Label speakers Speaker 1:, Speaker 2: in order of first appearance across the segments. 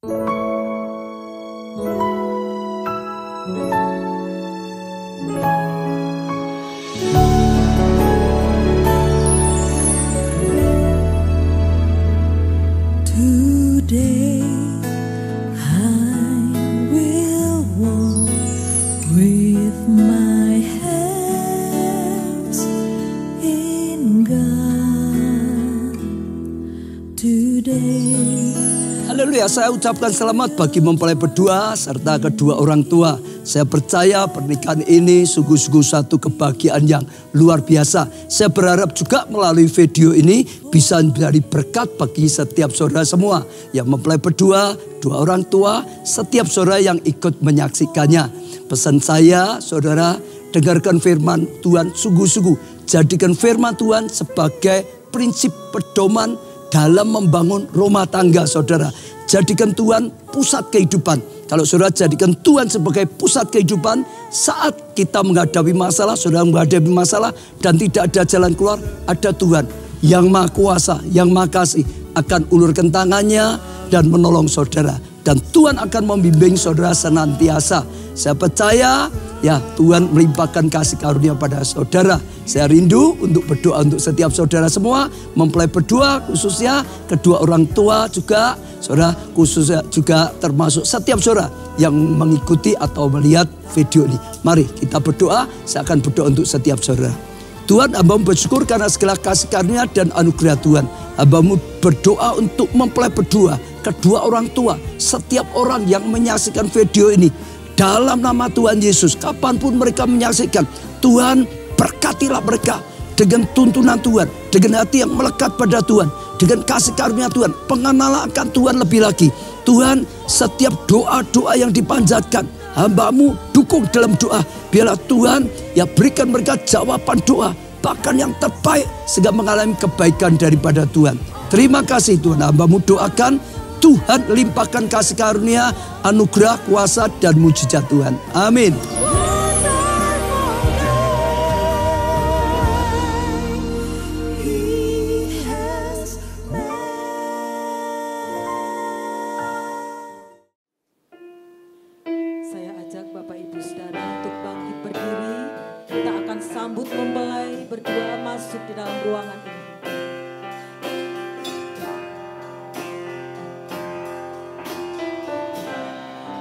Speaker 1: Today I will walk with my hands in God. Today.
Speaker 2: Haleluya, saya ucapkan selamat bagi mempelai berdua serta kedua orang tua. Saya percaya pernikahan ini sungguh-sungguh satu kebahagiaan yang luar biasa. Saya berharap juga melalui video ini bisa menjadi berkat bagi setiap saudara semua yang mempelai berdua, dua orang tua, setiap saudara yang ikut menyaksikannya. Pesan saya, saudara, dengarkan firman Tuhan sungguh-sungguh. Jadikan firman Tuhan sebagai prinsip pedoman dalam membangun rumah tangga saudara. Jadikan Tuhan pusat kehidupan. Kalau saudara jadikan Tuhan sebagai pusat kehidupan, saat kita menghadapi masalah, saudara menghadapi masalah dan tidak ada jalan keluar, ada Tuhan yang Maha Kuasa, yang Maha Kasih akan ulurkan tangannya dan menolong saudara. Dan Tuhan akan membimbing saudara senantiasa. Saya percaya ya Tuhan melimpahkan kasih karunia pada saudara. Saya rindu untuk berdoa untuk setiap saudara semua. Mempelai berdua khususnya, kedua orang tua juga. Saudara khususnya juga termasuk setiap saudara yang mengikuti atau melihat video ini. Mari kita berdoa, saya akan berdoa untuk setiap saudara. Tuhan, hamba-Mu bersyukur karena segala kasih karunia dan anugerah Tuhan. Hamba-Mu berdoa untuk mempelai berdua, kedua orang tua, setiap orang yang menyaksikan video ini. Dalam nama Tuhan Yesus, kapanpun mereka menyaksikan, Tuhan berkatilah mereka dengan tuntunan Tuhan, dengan hati yang melekat pada Tuhan, dengan kasih karunia Tuhan, pengenalan akan Tuhan lebih lagi. Tuhan, setiap doa-doa yang dipanjatkan, hamba-Mu dukung dalam doa. Biarlah Tuhan ya berikan mereka jawaban doa, bahkan yang terbaik sehingga mengalami kebaikan daripada Tuhan. Terima kasih Tuhan, hamba-Mu doakan Tuhan limpahkan kasih karunia, anugerah, kuasa dan mujizat Tuhan. Amin.
Speaker 3: Saya ajak Bapak Ibu Saudara untuk bangkit berdiri. Kita akan sambut mempelai berdua masuk di dalam ruangan ini.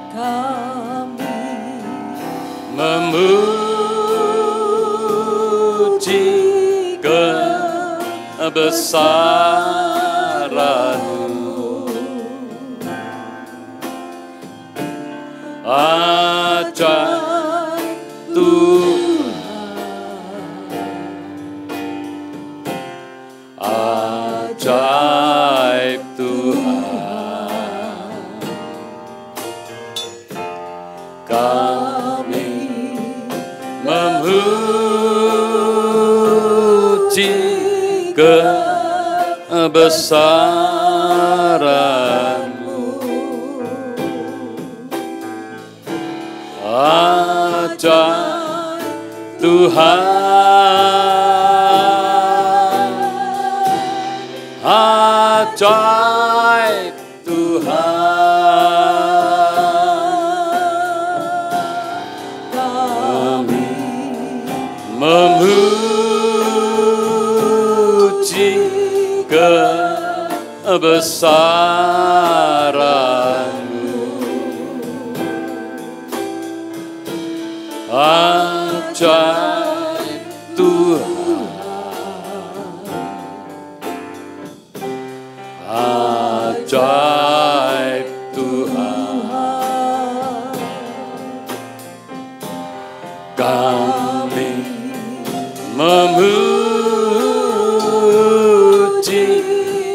Speaker 3: Kami
Speaker 4: memuji kebesaran-Mu, ajaib Tuhan, ajaib Tuhan. Kami memuji kebesaran-Mu, ajaib Tuhan, ajaib Tuhan. Memuji kebesaran-Mu, ajaib Tuhan, ajaib Tuhan. Kami memuji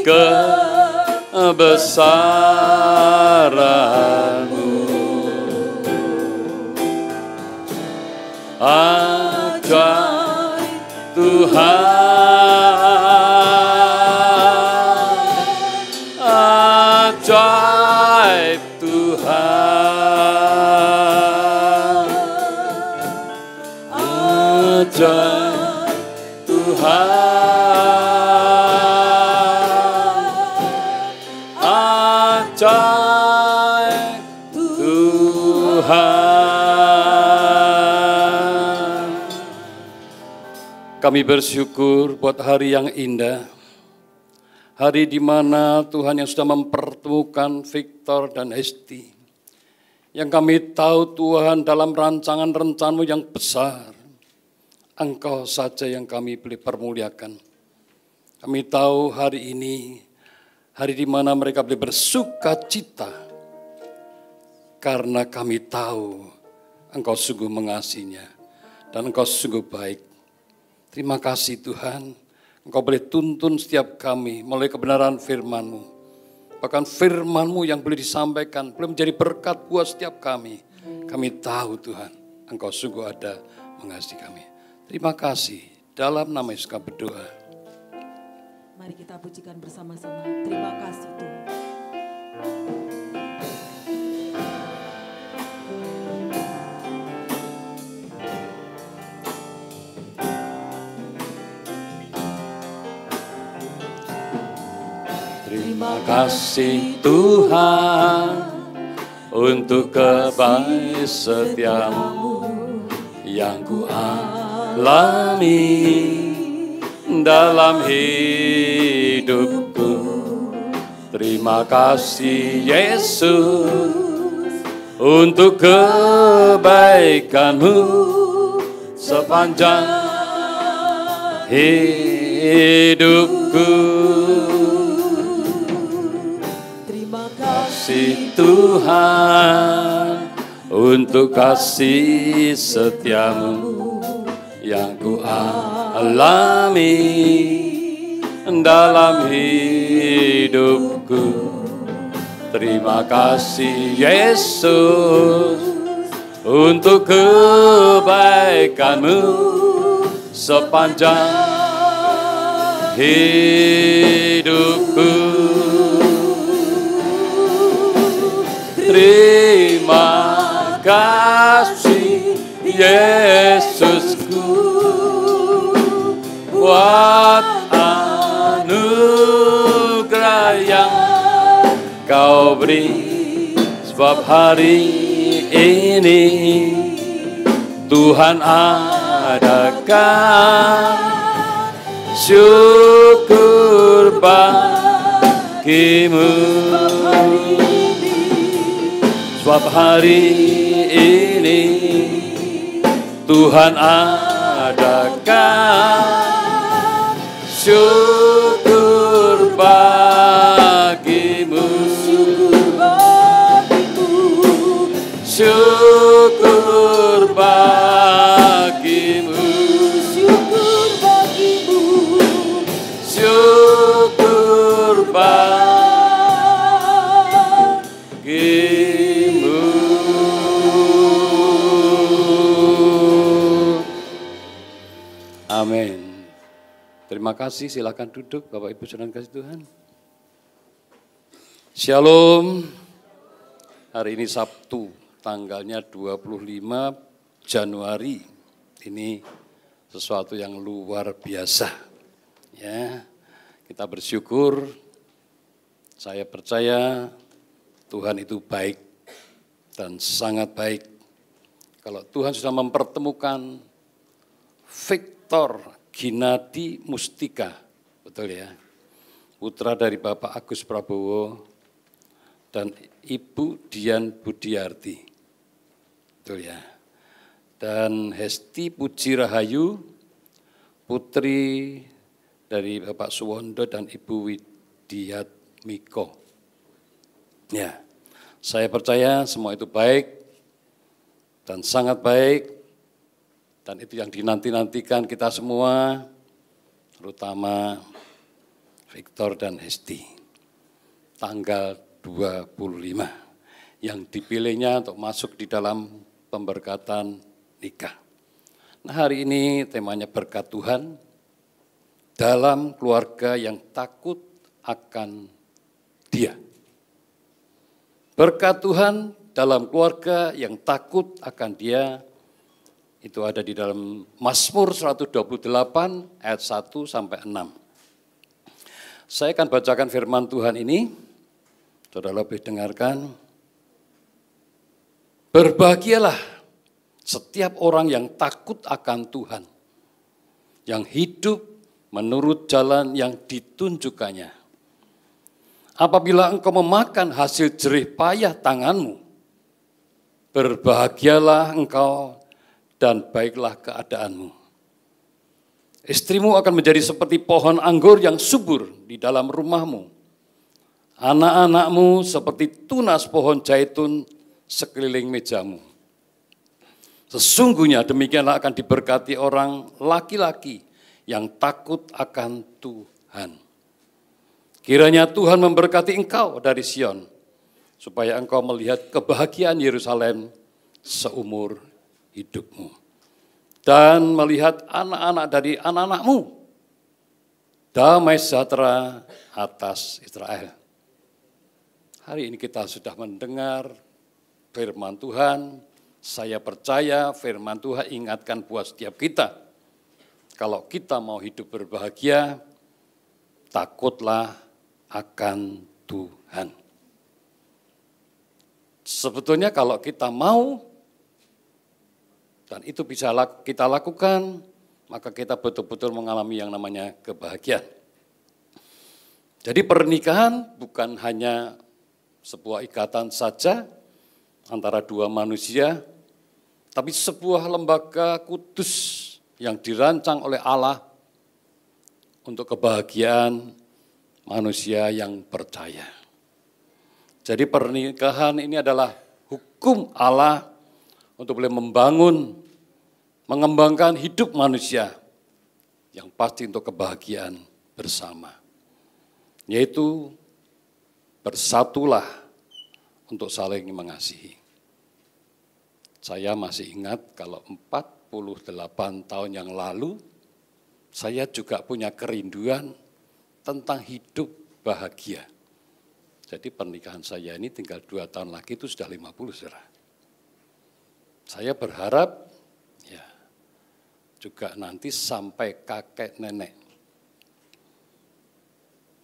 Speaker 4: kebesaran-Mu, ajaib Tuhan, ajaib Tuhan, ajaib Tuhan, ajaib Tuhan. Kami bersyukur buat hari yang indah. Hari di mana Tuhan yang sudah mempertemukan Victor dan Hesti. Yang kami tahu Tuhan dalam rancangan rencana-Mu yang besar. Engkau saja yang kami boleh permuliakan. Kami tahu hari ini, hari di mana mereka boleh bersuka cita. Karena kami tahu Engkau sungguh mengasihinya. Dan Engkau sungguh baik. Terima kasih Tuhan. Engkau boleh tuntun setiap kami melalui kebenaran firman-Mu. Bahkan firman-Mu yang boleh disampaikan, boleh menjadi berkat buat setiap kami. Kami tahu Tuhan, Engkau sungguh ada mengasihi kami. Terima kasih. Dalam nama Yesus kami berdoa.
Speaker 3: Mari kita pujikan bersama-sama. Terima kasih Tuhan.
Speaker 4: Terima kasih Tuhan untuk kebaik setiamu yang ku alami dalam hidupku. Terima kasih Yesus untuk kebaikan-Mu sepanjang hidupku. Kasih Tuhan untuk kasih setiamu yang ku alami dalam hidupku. Terima kasih Yesus untuk kebaikan-Mu sepanjang hidupku. Terima kasih Yesusku buat anugerah yang Kau beri. Sebab hari ini Tuhan adakan syukur bagimu. Sebab hari ini Tuhan adakan syukur bagimu. Syukur bagimu. Syukur bagimu. Amin. Terima kasih, silakan duduk Bapak Ibu saudara kasih Tuhan. Shalom. Hari ini Sabtu, tanggalnya 25 Januari. Ini sesuatu yang luar biasa. Ya, kita bersyukur. Saya percaya Tuhan itu baik dan sangat baik. Kalau Tuhan sudah mempertemukan Victor Ginadi Mustika, betul ya, putra dari Bapak Agus Prabowo dan Ibu Dian Budiarti, betul ya, dan Hesti Puji Rahayu, putri dari Bapak Suwondo dan Ibu Widiat Miko. Ya, saya percaya semua itu baik dan sangat baik. Dan itu yang dinanti-nantikan kita semua, terutama Victor dan Hesti. Tanggal 25, yang dipilihnya untuk masuk di dalam pemberkatan nikah. Nah, hari ini temanya berkat Tuhan dalam keluarga yang takut akan Dia. Berkat Tuhan dalam keluarga yang takut akan Dia. Itu ada di dalam Mazmur 128 ayat 1 sampai 6. Saya akan bacakan firman Tuhan ini. Saudara boleh dengarkan. Berbahagialah setiap orang yang takut akan Tuhan, yang hidup menurut jalan yang ditunjukkannya. Apabila engkau memakan hasil jerih payah tanganmu, berbahagialah engkau dan baiklah keadaanmu. Istrimu akan menjadi seperti pohon anggur yang subur di dalam rumahmu. Anak-anakmu seperti tunas pohon zaitun sekeliling mejamu. Sesungguhnya demikianlah akan diberkati orang laki-laki yang takut akan Tuhan. Kiranya Tuhan memberkati engkau dari Sion, supaya engkau melihat kebahagiaan Yerusalem seumur hidupmu. Dan melihat anak-anak dari anak-anakmu, damai sejahtera atas Israel. Hari ini kita sudah mendengar firman Tuhan. Saya percaya firman Tuhan ingatkan buat setiap kita. Kalau kita mau hidup berbahagia, takutlah akan Tuhan. Sebetulnya kalau kita mau, dan itu bisa kita lakukan, maka kita betul-betul mengalami yang namanya kebahagiaan. Jadi pernikahan bukan hanya sebuah ikatan saja antara dua manusia, tapi sebuah lembaga kudus yang dirancang oleh Allah untuk kebahagiaan manusia yang percaya. Jadi pernikahan ini adalah hukum Allah untuk boleh membangun, mengembangkan hidup manusia yang pasti untuk kebahagiaan bersama. Yaitu bersatulah untuk saling mengasihi. Saya masih ingat kalau 48 tahun yang lalu, saya juga punya kerinduan tentang hidup bahagia. Jadi pernikahan saya ini tinggal 2 tahun lagi itu sudah 50, saudara. Saya berharap ya juga nanti sampai kakek nenek.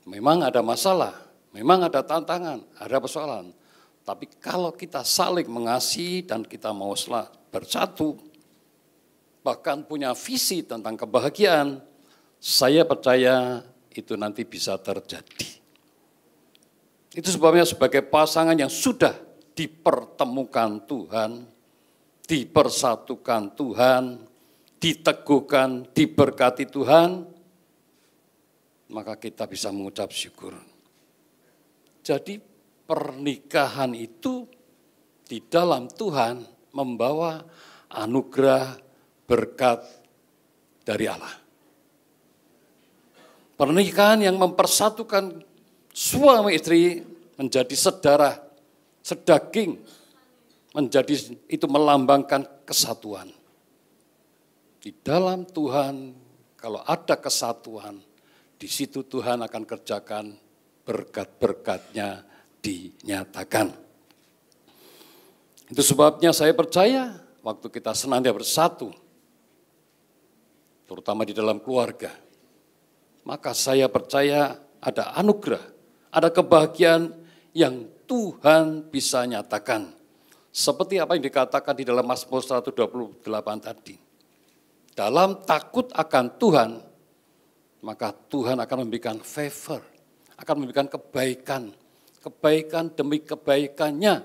Speaker 4: Memang ada masalah, memang ada tantangan, ada persoalan. Tapi kalau kita saling mengasihi dan kita mau bersatu, bahkan punya visi tentang kebahagiaan, saya percaya itu nanti bisa terjadi. Itu sebabnya sebagai pasangan yang sudah dipertemukan Tuhan, dipersatukan Tuhan, diteguhkan, diberkati Tuhan, maka kita bisa mengucap syukur. Jadi pernikahan itu di dalam Tuhan membawa anugerah berkat dari Allah. Pernikahan yang mempersatukan suami istri menjadi saudara, sedaging, menjadi itu melambangkan kesatuan. Di dalam Tuhan, kalau ada kesatuan, di situ Tuhan akan kerjakan berkat-berkatnya dinyatakan. Itu sebabnya saya percaya waktu kita senantiasa bersatu, terutama di dalam keluarga, maka saya percaya ada anugerah, ada kebahagiaan yang Tuhan bisa nyatakan. Seperti apa yang dikatakan di dalam Mazmur 128 tadi. Dalam takut akan Tuhan, maka Tuhan akan memberikan favor, akan memberikan kebaikan, kebaikan demi kebaikannya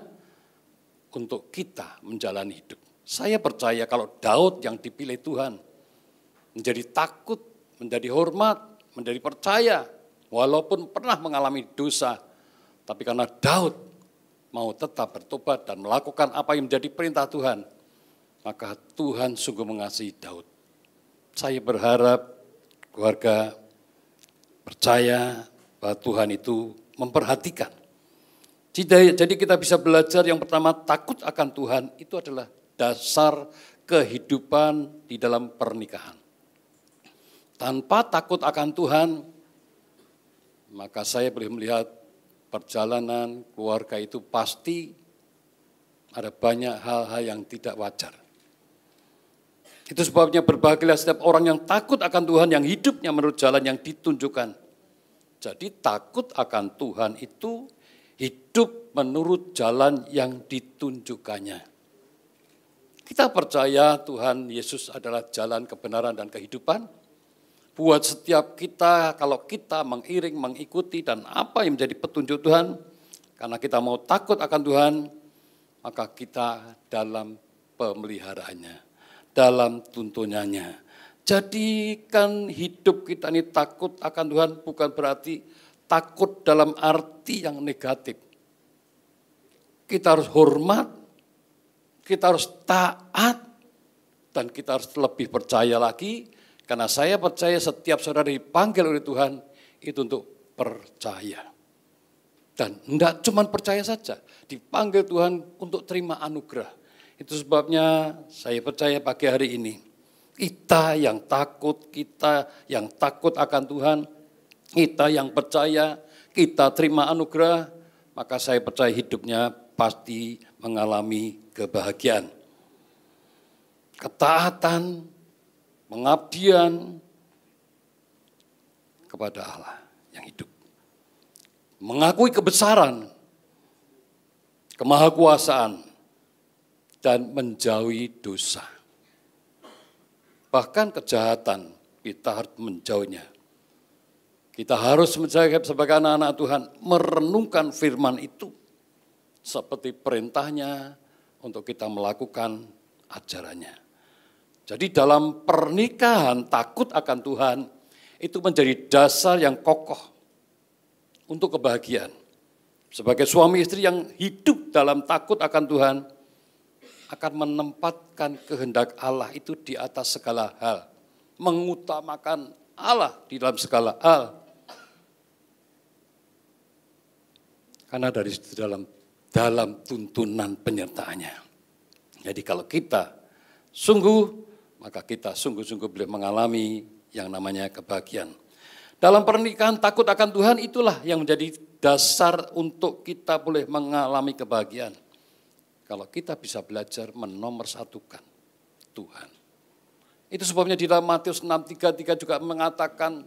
Speaker 4: untuk kita menjalani hidup. Saya percaya kalau Daud yang dipilih Tuhan, menjadi takut, menjadi hormat, menjadi percaya, walaupun pernah mengalami dosa, tapi karena Daud mau tetap bertobat dan melakukan apa yang menjadi perintah Tuhan, maka Tuhan sungguh mengasihi Daud. Saya berharap keluarga percaya bahwa Tuhan itu memperhatikan. Jadi kita bisa belajar yang pertama, takut akan Tuhan itu adalah dasar kehidupan di dalam pernikahan. Tanpa takut akan Tuhan, maka saya boleh melihat perjalanan keluarga itu pasti ada banyak hal-hal yang tidak wajar. Itu sebabnya berbahagialah setiap orang yang takut akan Tuhan, yang hidupnya menurut jalan yang ditunjukkan. Jadi takut akan Tuhan itu hidup menurut jalan yang ditunjukkannya. Kita percaya Tuhan Yesus adalah jalan kebenaran dan kehidupan. Buat setiap kita, kalau kita mengiring, mengikuti dan apa yang menjadi petunjuk Tuhan, karena kita mau takut akan Tuhan, maka kita dalam pemeliharaannya, dalam tuntunannya. Jadikan hidup kita ini takut akan Tuhan bukan berarti takut dalam arti yang negatif. Kita harus hormat, kita harus taat, dan kita harus lebih percaya lagi. Karena saya percaya setiap saudara dipanggil oleh Tuhan itu untuk percaya. Dan tidak cuma percaya saja, dipanggil Tuhan untuk terima anugerah. Itu sebabnya saya percaya pagi hari ini, kita yang takut akan Tuhan, kita yang percaya, kita terima anugerah, maka saya percaya hidupnya pasti mengalami kebahagiaan. Ketaatan, pengabdian kepada Allah yang hidup. Mengakui kebesaran, kemahakuasaan, dan menjauhi dosa. Bahkan kejahatan, kita harus menjauhnya. Kita harus sebagai anak-anak Tuhan merenungkan firman itu seperti perintahnya untuk kita melakukan ajarannya. Jadi dalam pernikahan takut akan Tuhan itu menjadi dasar yang kokoh untuk kebahagiaan. Sebagai suami istri yang hidup dalam takut akan Tuhan akan menempatkan kehendak Allah itu di atas segala hal. Mengutamakan Allah di dalam segala hal. Karena dari dalam tuntunan penyertaannya. Jadi kalau kita sungguh, maka kita sungguh-sungguh boleh mengalami yang namanya kebahagiaan. Dalam pernikahan takut akan Tuhan itulah yang menjadi dasar untuk kita boleh mengalami kebahagiaan. Kalau kita bisa belajar menomorsatukan Tuhan. Itu sebabnya di dalam Matius 6:33 juga mengatakan,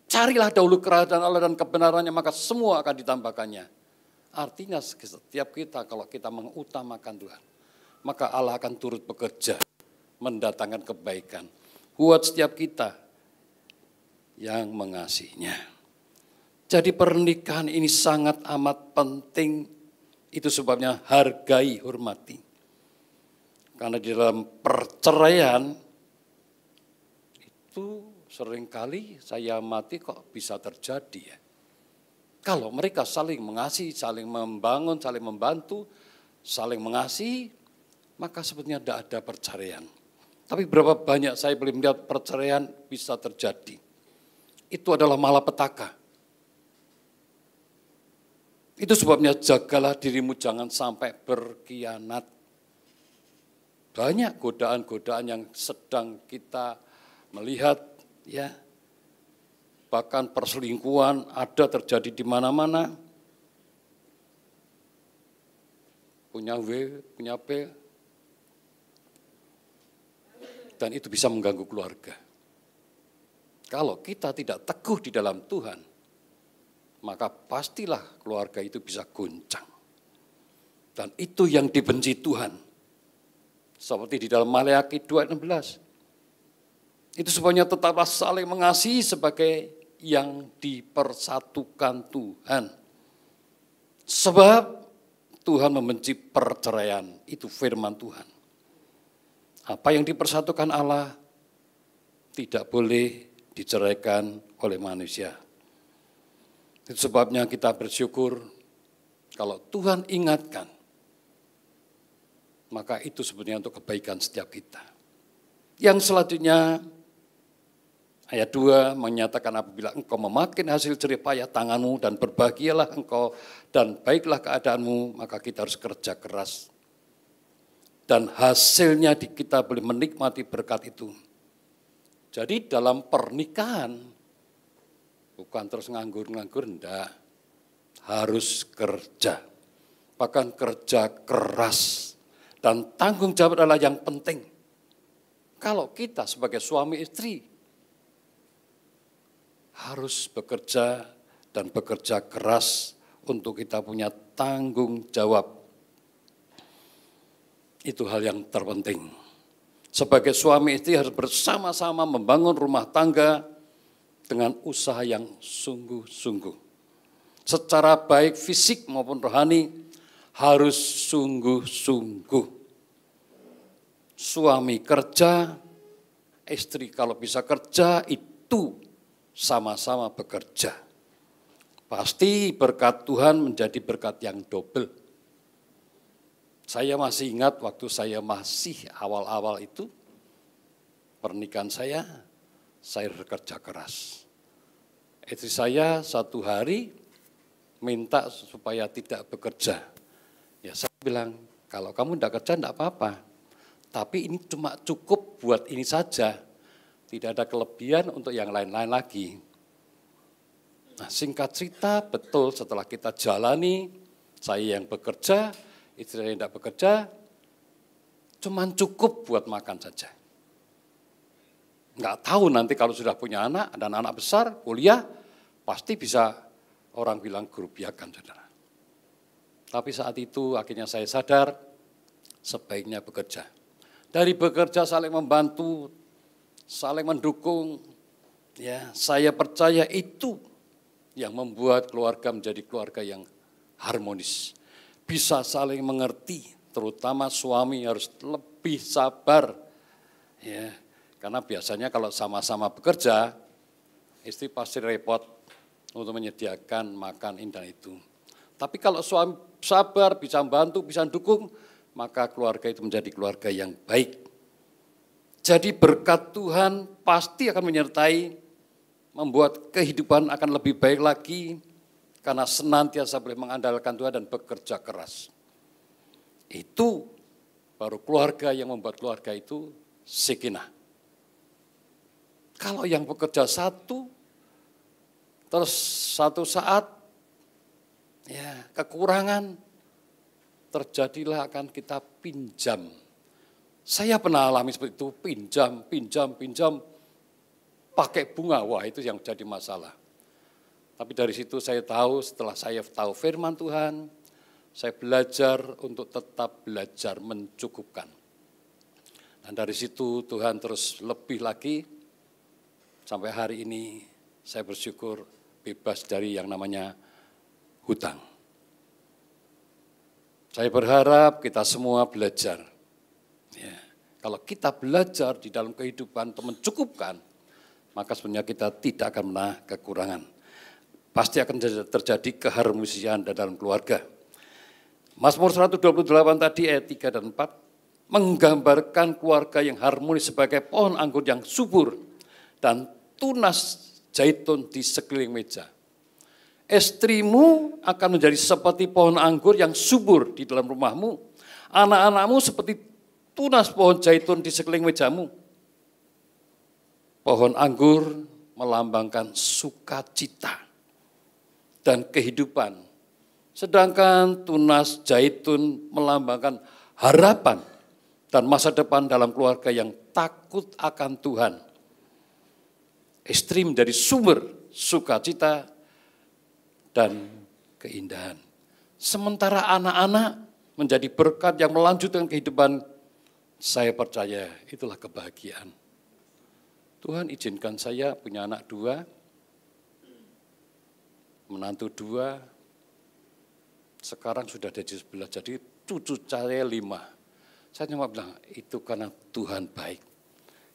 Speaker 4: carilah dahulu kerajaan Allah dan kebenarannya, maka semua akan ditambahkannya. Artinya setiap kita kalau kita mengutamakan Tuhan, maka Allah akan turut bekerja, mendatangkan kebaikan buat setiap kita yang mengasihinya. Jadi pernikahan ini sangat amat penting. Itu sebabnya hargai, hormati. Karena di dalam perceraian itu seringkali saya amati kok bisa terjadi ya. Kalau mereka saling mengasihi, saling membangun, saling membantu, saling mengasihi, maka sebetulnya tidak ada perceraian. Tapi berapa banyak saya boleh melihat perceraian bisa terjadi. Itu adalah malapetaka. Itu sebabnya jagalah dirimu jangan sampai berkhianat. Banyak godaan-godaan yang sedang kita melihat ya. Bahkan perselingkuhan ada terjadi di mana-mana. Punya W, punya P. Dan itu bisa mengganggu keluarga. Kalau kita tidak teguh di dalam Tuhan, maka pastilah keluarga itu bisa goncang. Dan itu yang dibenci Tuhan. Seperti di dalam Maleakhi 2:16. Itu sebabnya tetaplah saling mengasihi sebagai yang dipersatukan Tuhan. Sebab Tuhan membenci perceraian, itu firman Tuhan. Apa yang dipersatukan Allah tidak boleh diceraikan oleh manusia. Itu sebabnya kita bersyukur kalau Tuhan ingatkan, maka itu sebenarnya untuk kebaikan setiap kita. Yang selanjutnya, ayat 2 menyatakan apabila engkau memakan hasil jerih payah tanganmu dan berbahagialah engkau dan baiklah keadaanmu, maka kita harus kerja keras. Dan hasilnya kita boleh menikmati berkat itu. Jadi dalam pernikahan, bukan terus nganggur-nganggur, enggak. Harus kerja. Bahkan kerja keras. Dan tanggung jawab adalah yang penting. Kalau kita sebagai suami istri, harus bekerja dan bekerja keras untuk kita punya tanggung jawab. Itu hal yang terpenting. Sebagai suami istri harus bersama-sama membangun rumah tangga dengan usaha yang sungguh-sungguh. Secara baik fisik maupun rohani harus sungguh-sungguh. Suami kerja, istri kalau bisa kerja itu sama-sama bekerja. Pasti berkat Tuhan menjadi berkat yang double. Saya masih ingat waktu saya masih awal-awal itu, pernikahan saya bekerja keras. Istri saya satu hari minta supaya tidak bekerja. Ya saya bilang, kalau kamu tidak kerja tidak apa-apa, tapi ini cuma cukup buat ini saja, tidak ada kelebihan untuk yang lain-lain lagi. Nah singkat cerita, betul setelah kita jalani, saya yang bekerja, istri saya tidak bekerja, cuman cukup buat makan saja. Enggak tahu nanti kalau sudah punya anak dan anak besar, kuliah, pasti bisa orang bilang guru biakan, saudara. Tapi saat itu akhirnya saya sadar, sebaiknya bekerja. Dari bekerja saling membantu, saling mendukung, ya saya percaya itu yang membuat keluarga menjadi keluarga yang harmonis. Bisa saling mengerti, terutama suami harus lebih sabar. Ya, karena biasanya kalau sama-sama bekerja, istri pasti repot untuk menyediakan makan ini dan itu. Tapi kalau suami sabar, bisa membantu, bisa mendukung, maka keluarga itu menjadi keluarga yang baik. Jadi berkat Tuhan pasti akan menyertai, membuat kehidupan akan lebih baik lagi, karena senantiasa boleh mengandalkan Tuhan dan bekerja keras. Itu baru keluarga yang membuat keluarga itu sakinah. Kalau yang bekerja satu, terus satu saat ya kekurangan, terjadilah akan kita pinjam. Saya pernah alami seperti itu, pinjam, pakai bunga, wah itu yang jadi masalah. Tapi dari situ saya tahu, setelah saya tahu firman Tuhan, saya belajar untuk tetap belajar mencukupkan. Dan dari situ Tuhan terus lebih lagi, sampai hari ini saya bersyukur bebas dari yang namanya hutang. Saya berharap kita semua belajar. Ya, kalau kita belajar di dalam kehidupan untuk mencukupkan, maka sebenarnya kita tidak akan pernah kekurangan. Pasti akan terjadi keharmonisan dalam keluarga. Mazmur 128 tadi ayat 3 dan 4 menggambarkan keluarga yang harmonis sebagai pohon anggur yang subur dan tunas zaitun di sekeliling meja. Istrimu akan menjadi seperti pohon anggur yang subur di dalam rumahmu. Anak-anakmu seperti tunas pohon zaitun di sekeliling mejamu. Pohon anggur melambangkan sukacita dan kehidupan. Sedangkan tunas zaitun melambangkan harapan dan masa depan dalam keluarga yang takut akan Tuhan. Istri menjadi sumber sukacita dan keindahan. Sementara anak-anak menjadi berkat yang melanjutkan kehidupan, saya percaya itulah kebahagiaan. Tuhan izinkan saya punya anak 2, menantu 2, sekarang sudah ada 11, jadi cucu saya 5. Saya cuma bilang, itu karena Tuhan baik.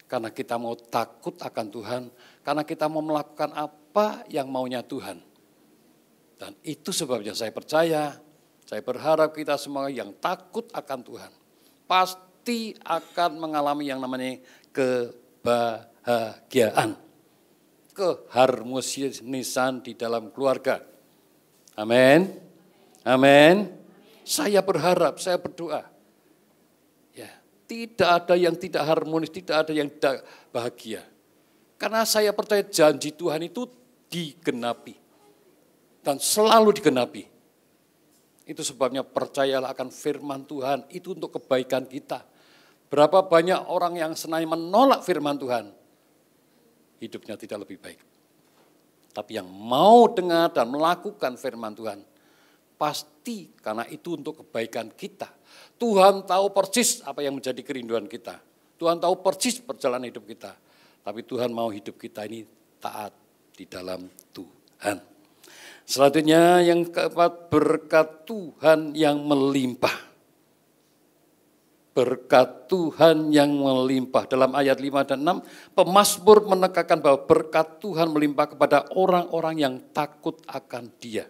Speaker 4: Karena kita mau takut akan Tuhan, karena kita mau melakukan apa yang maunya Tuhan. Dan itu sebabnya saya percaya, saya berharap kita semua yang takut akan Tuhan, pasti akan mengalami yang namanya kebahagiaan, keharmonisan di dalam keluarga. Amin. Amin. Saya berharap, saya berdoa. Ya, tidak ada yang tidak harmonis, tidak ada yang tidak bahagia. Karena saya percaya janji Tuhan itu digenapi. Dan selalu digenapi. Itu sebabnya percayalah akan firman Tuhan, itu untuk kebaikan kita. Berapa banyak orang yang senang menolak firman Tuhan, hidupnya tidak lebih baik. Tapi yang mau dengar dan melakukan firman Tuhan, Pasti karena itu untuk kebaikan kita. Tuhan tahu persis apa yang menjadi kerinduan kita. Tuhan tahu persis perjalanan hidup kita. Tapi Tuhan mau hidup kita ini taat di dalam Tuhan. Selanjutnya yang keempat, berkat Tuhan yang melimpah. Berkat Tuhan yang melimpah. Dalam ayat 5 dan 6, pemazmur menekankan bahwa berkat Tuhan melimpah kepada orang-orang yang takut akan Dia.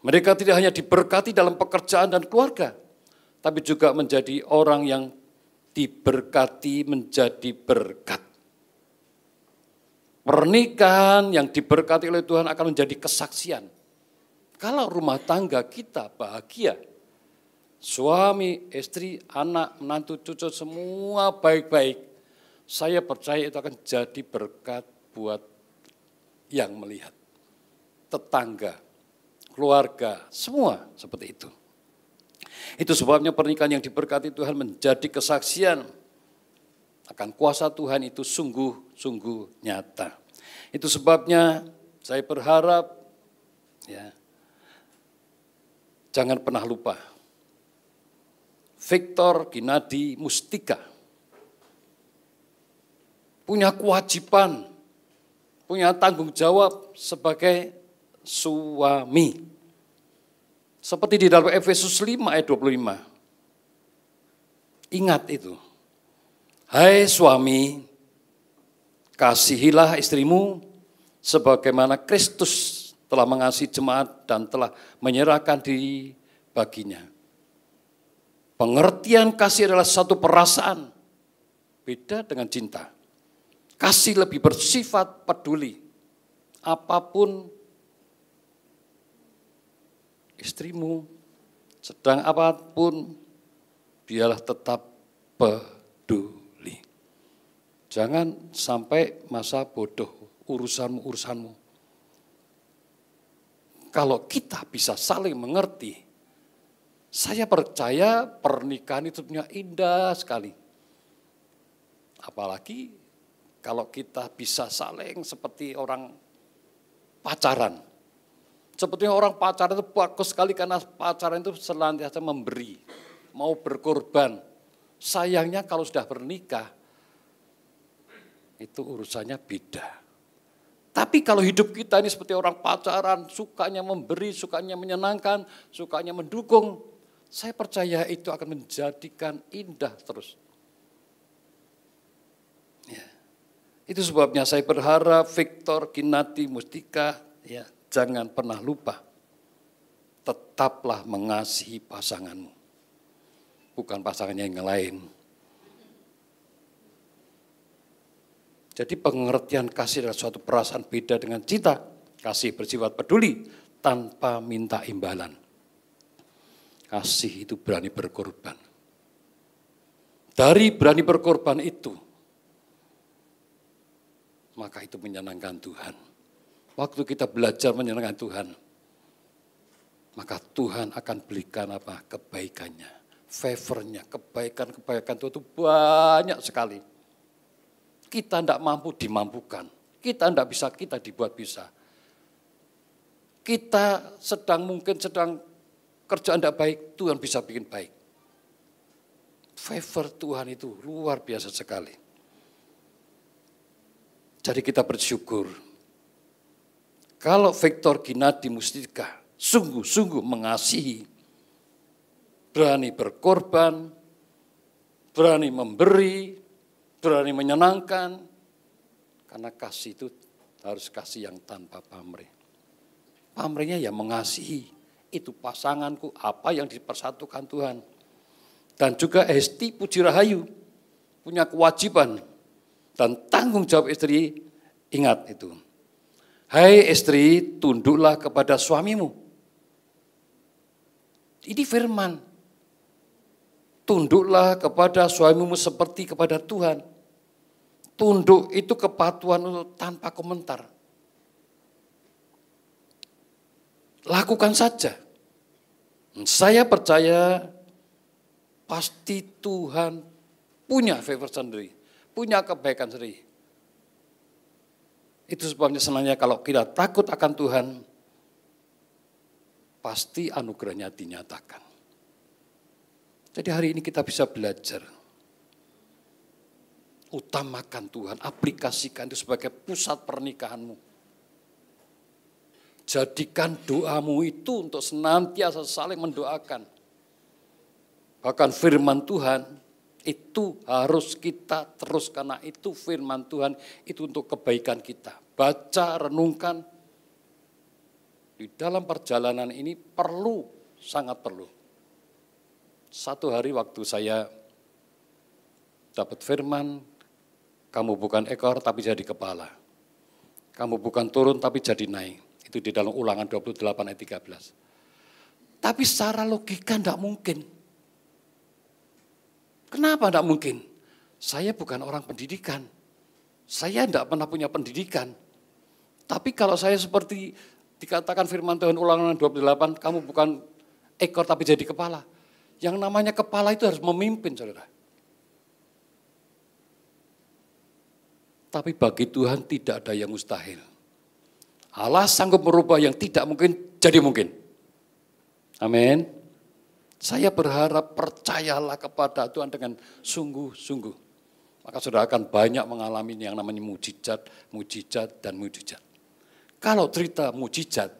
Speaker 4: Mereka tidak hanya diberkati dalam pekerjaan dan keluarga, tapi juga menjadi orang yang diberkati menjadi berkat. Pernikahan yang diberkati oleh Tuhan akan menjadi kesaksian. Kalau rumah tangga kita bahagia, suami, istri, anak, menantu, cucu semua baik-baik, saya percaya itu akan jadi berkat buat yang melihat. Tetangga, keluarga, semua seperti itu. Itu sebabnya pernikahan yang diberkati Tuhan menjadi kesaksian akan kuasa Tuhan itu sungguh-sungguh nyata. Itu sebabnya saya berharap ya, jangan pernah lupa Victor Ginadi Mustika punya kewajiban, punya tanggung jawab sebagai suami. Seperti di dalam Efesus 5 ayat 25. Ingat itu. Hai suami, kasihilah istrimu sebagaimana Kristus telah mengasihi jemaat dan telah menyerahkan diri baginya. Pengertian kasih adalah satu perasaan, beda dengan cinta. Kasih lebih bersifat peduli. Apapun istrimu, sedang apapun, dialah tetap peduli. Jangan sampai masa bodoh urusanmu. Kalau kita bisa saling mengerti, saya percaya pernikahan itu punya indah sekali. Apalagi kalau kita bisa saling seperti orang pacaran. Sebetulnya orang pacaran itu bagus sekali karena pacaran itu senantiasa memberi, mau berkorban. Sayangnya kalau sudah bernikah, itu urusannya beda. Tapi kalau hidup kita ini seperti orang pacaran, sukanya memberi, sukanya menyenangkan, sukanya mendukung, saya percaya itu akan menjadikan indah terus. Ya. Itu sebabnya saya berharap Victor Ginadi Mustika, ya, jangan pernah lupa, tetaplah mengasihi pasanganmu, bukan pasangannya yang lain. Jadi pengertian kasih adalah suatu perasaan beda dengan cinta. Kasih bersifat peduli tanpa minta imbalan. Kasih itu berani berkorban. Dari berani berkorban itu, maka itu menyenangkan Tuhan. Waktu kita belajar menyenangkan Tuhan, maka Tuhan akan berikan apa? Kebaikannya, favornya, kebaikan Tuhan itu banyak sekali. Kita tidak mampu dimampukan, kita tidak bisa, kita dibuat bisa. Kita mungkin sedang kerjaan tidak baik, Tuhan bisa bikin baik. Favor Tuhan itu luar biasa sekali. Jadi kita bersyukur. Kalau Victor Ginadi Mustika sungguh-sungguh mengasihi, berani berkorban, berani memberi, berani menyenangkan, karena kasih itu harus kasih yang tanpa pamrih. Pamrihnya ya mengasihi, itu pasanganku, apa yang dipersatukan Tuhan. Dan juga Hesti Puji Rahayu punya kewajiban dan tanggung jawab istri, ingat itu. Hai istri, tunduklah kepada suamimu. Ini firman. Tunduklah kepada suamimu seperti kepada Tuhan. Tunduk itu kepatuhan tanpa komentar. Lakukan saja. Saya percaya pasti Tuhan punya favor sendiri, punya kebaikan sendiri. Itu sebabnya senangnya kalau kita takut akan Tuhan, pasti anugerahnya dinyatakan. Jadi hari ini kita bisa belajar. Utamakan Tuhan, aplikasikan itu sebagai pusat pernikahanmu. Jadikan doamu itu untuk senantiasa saling mendoakan. Bahkan firman Tuhan itu harus kita terus, karena itu firman Tuhan itu untuk kebaikan kita. Baca, renungkan. Di dalam perjalanan ini perlu, sangat perlu. Satu hari waktu saya dapat firman, kamu bukan ekor tapi jadi kepala. Kamu bukan turun tapi jadi naik. Itu di dalam Ulangan 28 ayat 13. Tapi secara logika tidak mungkin. Kenapa tidak mungkin? Saya bukan orang pendidikan. Saya tidak pernah punya pendidikan. Tapi kalau saya seperti dikatakan firman Tuhan Ulangan 28, kamu bukan ekor tapi jadi kepala. Yang namanya kepala itu harus memimpin, saudara. Tapi bagi Tuhan tidak ada yang mustahil. Allah sanggup merubah yang tidak mungkin jadi mungkin. Amin. Saya berharap, percayalah kepada Tuhan dengan sungguh-sungguh. Maka saudara akan banyak mengalami yang namanya mujizat, dan mujizat. Kalau cerita mujizat,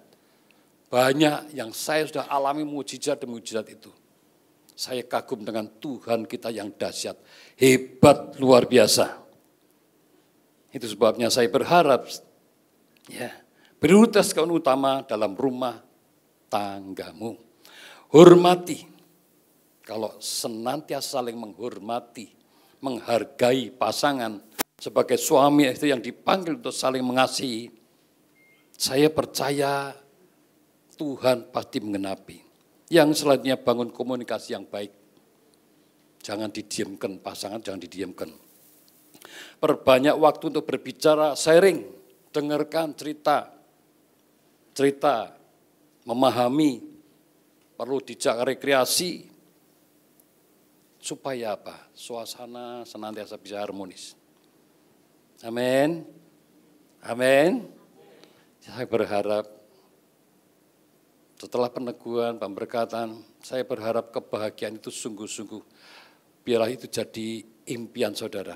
Speaker 4: banyak yang saya sudah alami mujizat dan mujizat itu. Saya kagum dengan Tuhan kita yang dahsyat, hebat, luar biasa. Itu sebabnya saya berharap, prioritas utama dalam rumah tanggamu. Hormati. Kalau senantiasa saling menghormati, menghargai pasangan sebagai suami istri yang dipanggil untuk saling mengasihi, saya percaya Tuhan pasti menggenapi. Yang selanjutnya bangun komunikasi yang baik. Jangan didiamkan pasangan, jangan didiamkan. Perbanyak waktu untuk berbicara, sharing, dengarkan cerita, memahami, perlu dijak rekreasi, supaya apa? Suasana senantiasa bisa harmonis. Amin. Amin. Saya berharap setelah peneguhan, pemberkatan, saya berharap kebahagiaan itu sungguh-sungguh. Biarlah itu jadi impian saudara.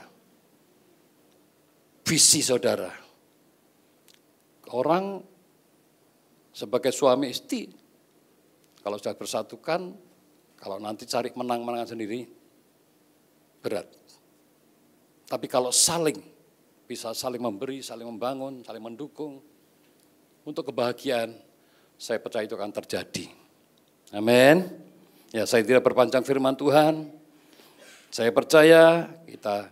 Speaker 4: Visi saudara. Orang sebagai suami istri, kalau sudah bersatukan, kalau nanti cari menang-menangan sendiri, berat. Tapi kalau bisa saling memberi, saling membangun, saling mendukung, untuk kebahagiaan, saya percaya itu akan terjadi. Amin. Ya, saya tidak berpanjang firman Tuhan. Saya percaya kita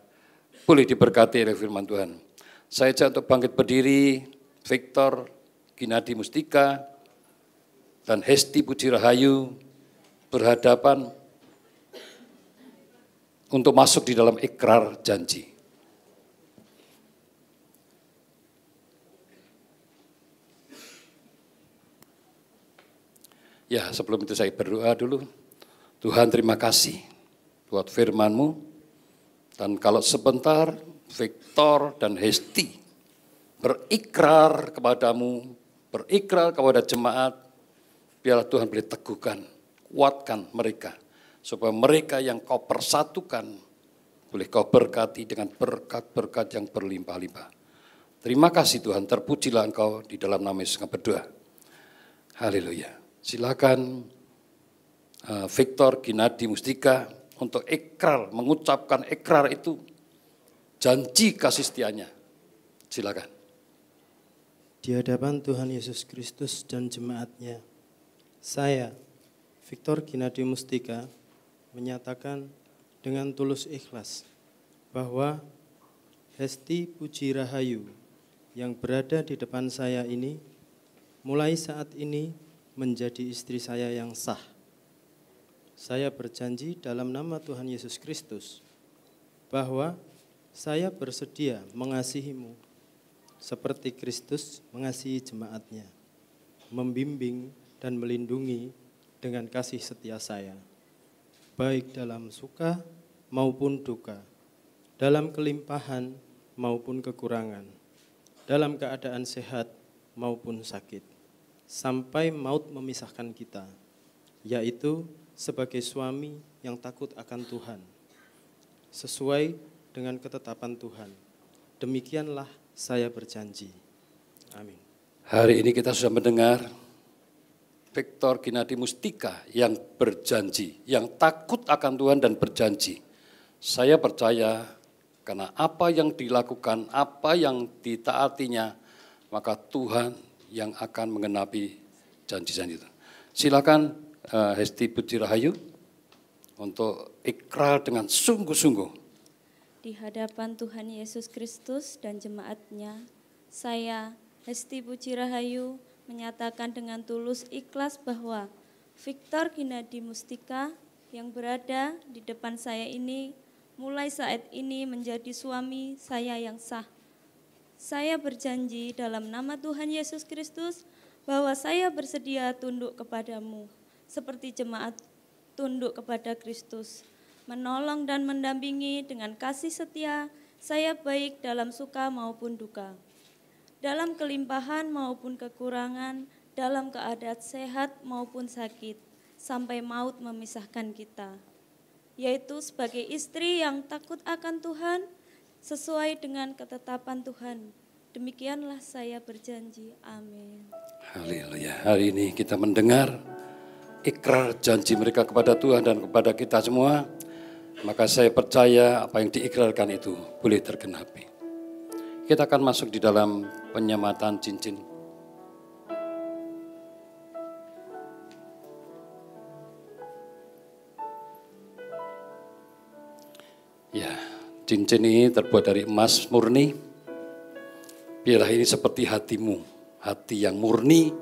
Speaker 4: boleh diberkati oleh firman Tuhan. Saya ajak untuk bangkit berdiri, Victor Ginadi Mustika dan Hesti Puji Rahayu berhadapan untuk masuk di dalam ikrar janji. Ya, sebelum itu saya berdoa dulu. Tuhan, terima kasih buat firman-Mu. Dan kalau sebentar Victor dan Hesti berikrar kepadamu, berikrar kepada jemaat, biarlah Tuhan boleh teguhkan, kuatkan mereka, supaya mereka yang Kau persatukan, boleh Kau berkati dengan berkat-berkat yang berlimpah-limpah. Terima kasih Tuhan, terpujilah Engkau di dalam nama Yesus berdoa. Haleluya. Silakan Victor Ginadi Mustika untuk ikrar, mengucapkan ikrar itu, janji kasih setianya. Silakan.
Speaker 5: Di hadapan Tuhan Yesus Kristus dan jemaatnya, saya, Victor Ginadi Mustika, menyatakan dengan tulus ikhlas bahwa Hesti Puji Rahayu yang berada di depan saya ini, mulai saat ini menjadi istri saya yang sah. Saya berjanji dalam nama Tuhan Yesus Kristus bahwa saya bersedia mengasihimu seperti Kristus mengasihi jemaatnya, membimbing dan melindungi dengan kasih setia saya, baik dalam suka maupun duka, dalam kelimpahan maupun kekurangan, dalam keadaan sehat maupun sakit. sampai maut memisahkan kita, yaitu sebagai suami yang takut akan Tuhan, sesuai dengan ketetapan Tuhan. Demikianlah saya berjanji. Amin.
Speaker 4: Hari ini kita sudah mendengar Victor Ginadi Mustika yang berjanji, yang takut akan Tuhan dan berjanji. Saya percaya karena apa yang dilakukan, apa yang ditaatinya, maka Tuhan yang akan mengenapi janji-janji itu. Silakan Hesti Puji Rahayu untuk ikrar dengan sungguh-sungguh.
Speaker 6: Di hadapan Tuhan Yesus Kristus dan jemaatnya, saya, Hesti Puji Rahayu, menyatakan dengan tulus ikhlas bahwa Victor Ginadi Mustika yang berada di depan saya ini, mulai saat ini menjadi suami saya yang sah. Saya berjanji dalam nama Tuhan Yesus Kristus bahwa saya bersedia tunduk kepadamu, seperti jemaat tunduk kepada Kristus, menolong dan mendampingi dengan kasih setia, saya baik dalam suka maupun duka, dalam kelimpahan maupun kekurangan, dalam keadaan sehat maupun sakit, sampai maut memisahkan kita, yaitu sebagai istri yang takut akan Tuhan, sesuai dengan ketetapan Tuhan. Demikianlah saya berjanji. Amin.
Speaker 4: Haleluya. Hari ini kita mendengar ikrar janji mereka kepada Tuhan dan kepada kita semua. Maka saya percaya apa yang diikrarkan itu boleh tergenapi. Kita akan masuk di dalam penyematan cincin. Ya, cincin ini terbuat dari emas murni. Biarlah ini seperti hatimu, hati yang murni,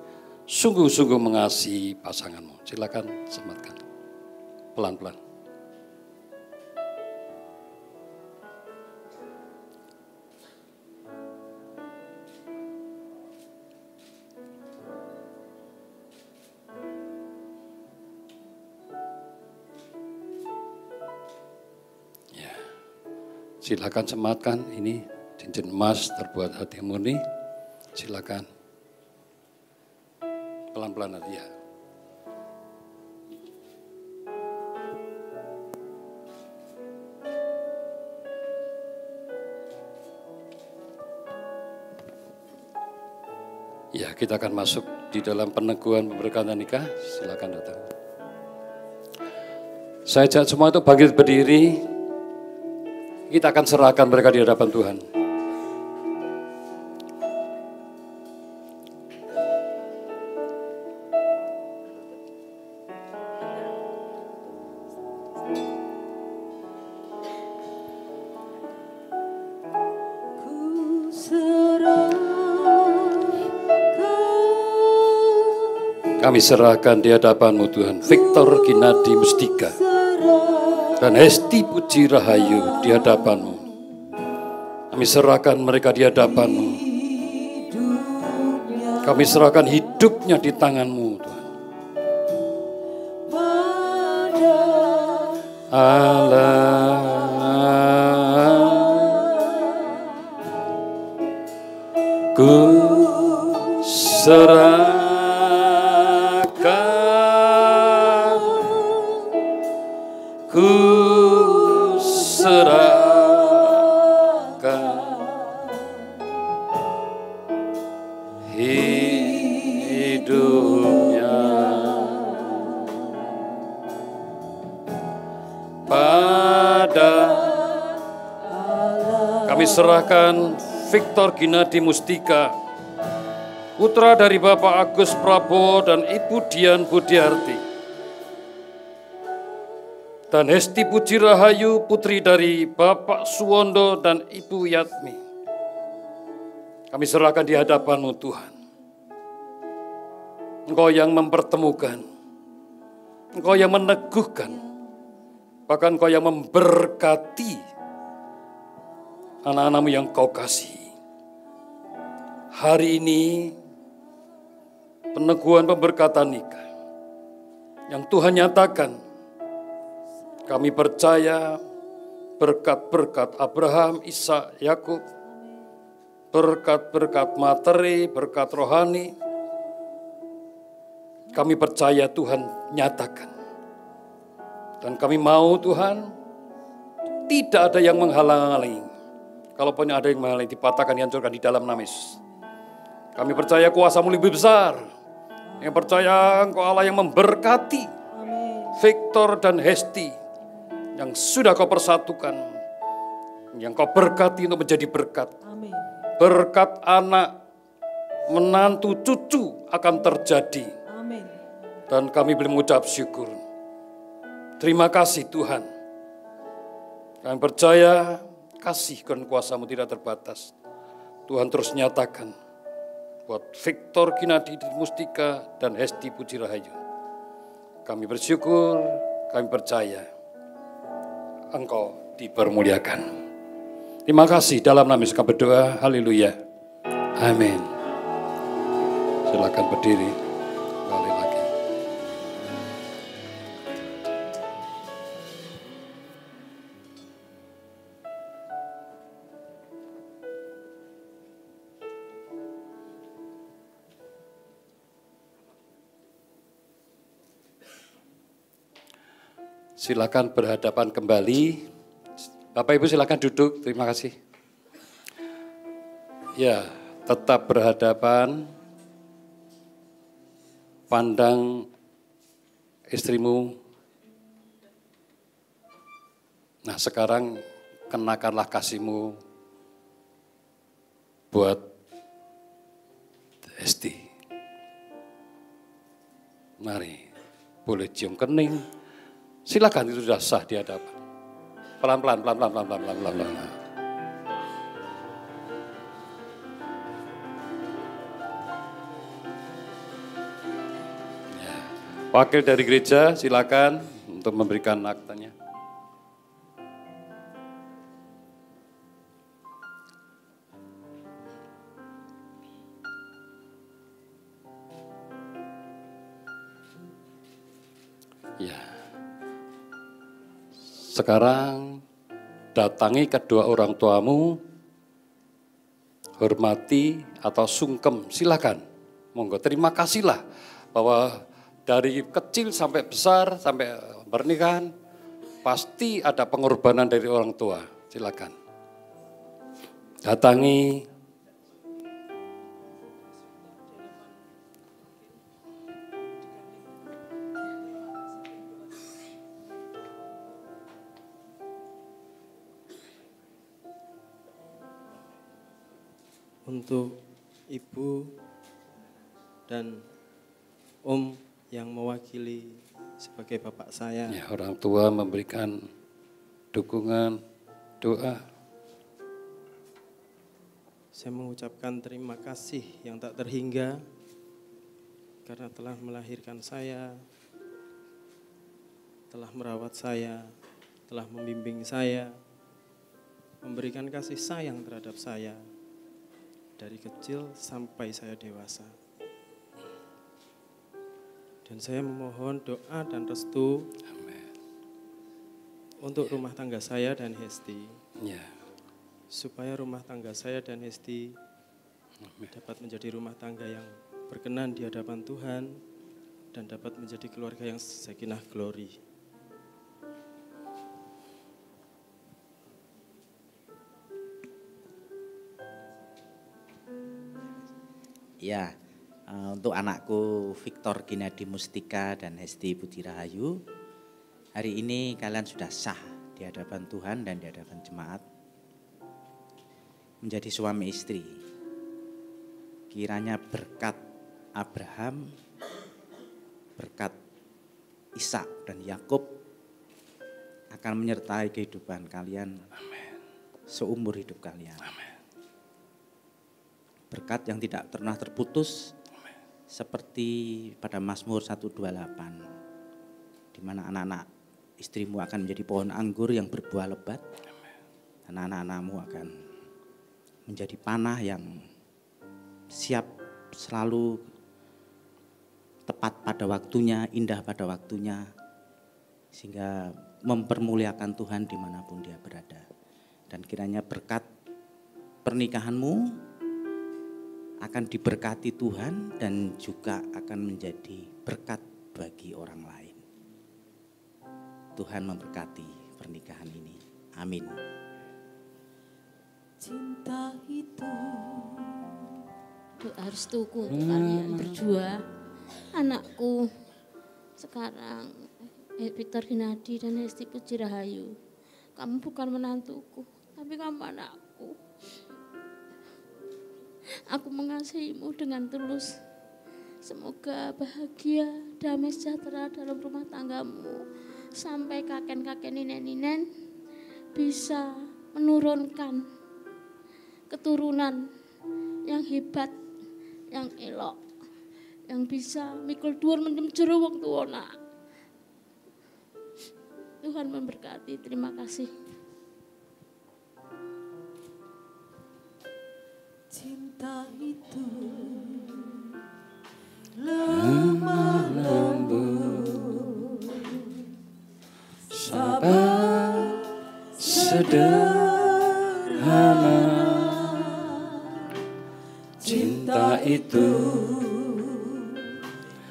Speaker 4: sungguh-sungguh mengasihi pasanganmu. Silakan sematkan, pelan-pelan. Silakan sematkan, ini cincin emas terbuat hati murni. Silakan. Pelan-pelan aja. Ya. Ya, kita akan masuk di dalam peneguhan pemberkatan nikah. Silakan datang. Saya ajak semua itu bangkit berdiri. Kita akan serahkan mereka di hadapan Tuhan. Kami serahkan di hadapan-Mu Tuhan, Victor Ginadi Mustika dan Hesti Puji Rahayu di hadapan-Mu. Kami serahkan mereka di hadapan-Mu. Kami serahkan hidupnya di tangan-Mu Tuhan. Allah, ku serahkan, ku serahkan hidupnya pada Allah. Kami serahkan Victor Ginadi Mustika, putra dari Bapak Agus Prabowo dan Ibu Dian Budiarti, dan Hesti Puji Rahayu, putri dari Bapak Suwondo dan Ibu Yatmi. Kami serahkan di hadapan-Mu Tuhan. Engkau yang mempertemukan, Engkau yang meneguhkan, bahkan Engkau yang memberkati anak-anak-Mu yang Kau kasihi. Hari ini peneguhan pemberkatan nikah yang Tuhan nyatakan. Kami percaya berkat-berkat Abraham, Ishak, Yakub, berkat-berkat materi, berkat rohani, kami percaya Tuhan nyatakan. Dan kami mau Tuhan, tidak ada yang menghalang-halangi. Kalaupun ada yang menghalangi, dipatahkan, dihancurkan di dalam nama Yesus. Kami percaya kuasa-Mu lebih besar. Yang percaya Engkau Allah yang memberkati Victor dan Hesti yang sudah Kau persatukan, yang Kau berkati untuk menjadi berkat. Berkat anak, menantu, cucu akan terjadi. Dan kami boleh mengucap syukur. Terima kasih Tuhan. Kami percaya kasih dan kuasa-Mu tidak terbatas. Tuhan terus nyatakan buat Victor Kinadi Mustika dan Hesti Puji Rahayu. Kami bersyukur, kami percaya Engkau dipermuliakan. Terima kasih, dalam nama Yesus kami berdoa. Haleluya. Amin. Silakan berdiri. Kembali lagi. Silakan berhadapan kembali. Bapak Ibu silakan duduk. Terima kasih. Ya, tetap berhadapan. Pandang istrimu. Nah, sekarang kenakanlah kasih-Mu buat Hesti. Mari, boleh cium kening. Silakan, itu sudah sah di hadapan. Pelan-pelan. Ya. Wakil dari gereja silakan untuk memberikan aktanya. Ya. Sekarang datangi kedua orang tuamu, hormati atau sungkem, silakan. Monggo, terima kasihlah bahwa dari kecil sampai besar, sampai pernikahan, pasti ada pengorbanan dari orang tua. Silakan. Datangi.
Speaker 5: Untuk Ibu dan Om yang mewakili sebagai bapak saya.
Speaker 4: Ya, orang tua memberikan dukungan, doa.
Speaker 5: Saya mengucapkan terima kasih yang tak terhingga karena telah melahirkan saya, telah merawat saya, telah membimbing saya, memberikan kasih sayang terhadap saya dari kecil sampai saya dewasa. Dan saya memohon doa dan restu untuk rumah tangga saya dan Hesti.
Speaker 4: Ya.
Speaker 5: Supaya rumah tangga saya dan Hesti dapat menjadi rumah tangga yang berkenan di hadapan Tuhan dan dapat menjadi keluarga yang sakinah glory.
Speaker 7: Ya, untuk anakku Victor Kinadi Mustika dan Hesti Puji Rahayu, hari ini kalian sudah sah di hadapan Tuhan dan di hadapan jemaat menjadi suami istri. Kiranya berkat Abraham, berkat Ishak dan Yakub akan menyertai kehidupan kalian seumur hidup kalian. Berkat yang tidak pernah terputus. Seperti pada Mazmur 128, di mana anak-anak istrimu akan menjadi pohon anggur yang berbuah lebat, dan anak-anakmu akan menjadi panah yang siap selalu tepat pada waktunya, indah pada waktunya, sehingga mempermuliakan Tuhan dimanapun dia berada. Dan kiranya berkat pernikahanmu akan diberkati Tuhan dan juga akan menjadi berkat bagi orang lain. Tuhan memberkati pernikahan ini. Amin.
Speaker 3: Cinta itu
Speaker 8: doa restuku untuk kalian berdua. Anakku sekarang Victor Ginadi dan Hesti Puji Rahayu. Kamu bukan menantuku, tapi kamu anakku. Aku mengasihimu dengan tulus. Semoga bahagia, damai sejahtera dalam rumah tanggamu. Sampai kakek-kakek ninen-ninen bisa menurunkan keturunan yang hebat, yang elok, yang bisa mikul dhuwur menyem jero wong tuwana. Tuhan memberkati, terima kasih.
Speaker 3: cinta itu lemah lembut, sabar sederhana. Cinta itu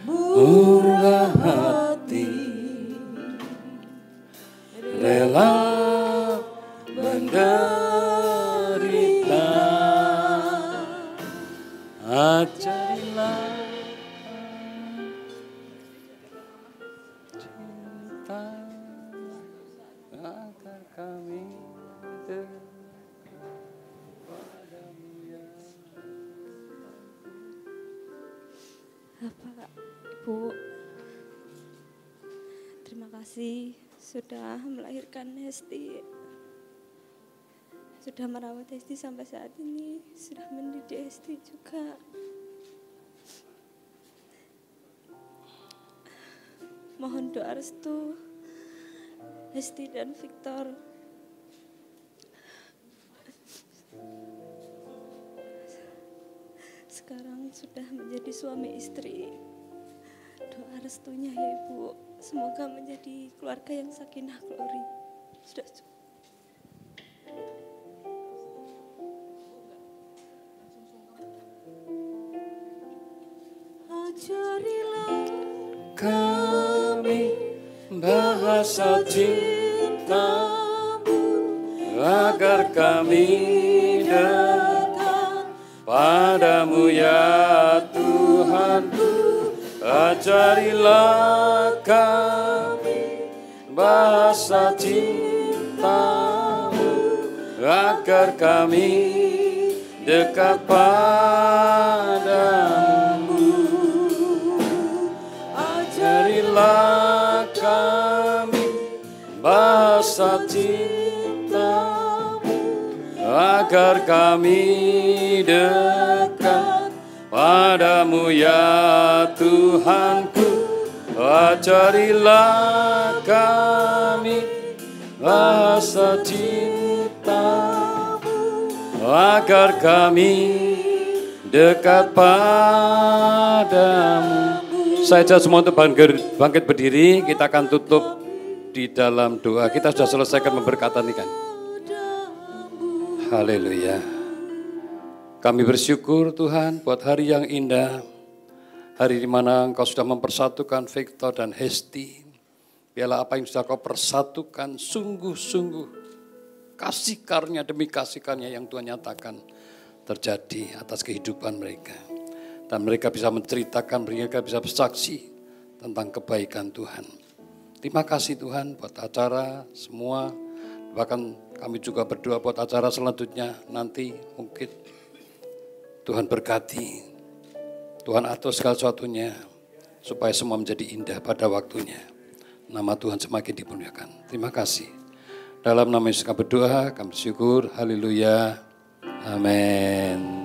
Speaker 3: murah hati, rela menderita. Ajarilah cinta agar kami
Speaker 6: Bapak, Ibu, terima kasih sudah melahirkan Hesti, sudah merawat Hesti sampai saat ini, sudah mendidik Hesti juga. Mohon doa restu Hesti dan Victor. Sekarang sudah menjadi suami istri. Doa restunya ya Ibu, semoga menjadi keluarga yang sakinah glori. Sudah cukup.
Speaker 3: Ajarilah kami bahasa cintamu, agar kami dekat padamu ya Tuhanku. Ajarilah kami bahasa cintamu, agar kami dekat padamu. Ajarilah kami bahasa cintamu, agar kami dekat padamu ya Tuhanku. Ajarilah kami bahasa cintamu, agar kami dekat padamu. Saya ajak semua untuk bangkit berdiri, kita akan tutup di dalam doa. Kita sudah selesaikan memberkatan ini kan. Haleluya. Kami bersyukur Tuhan buat hari yang indah. Hari di mana Engkau sudah mempersatukan Victor dan Hesti. Biarlah apa yang sudah Kau persatukan sungguh-sungguh kasih karunia demi kasih karunia yang Tuhan nyatakan terjadi atas kehidupan mereka. Dan mereka bisa menceritakan, mereka bisa bersaksi tentang kebaikan Tuhan. Terima kasih Tuhan buat acara semua. Bahkan kami juga berdoa buat acara selanjutnya nanti mungkin Tuhan berkati. Tuhan atur segala sesuatunya supaya semua menjadi indah pada waktunya. Nama Tuhan semakin dimuliakan. Terima kasih. Dalam nama Yesus kami berdoa, kami bersyukur. Haleluya. Amin.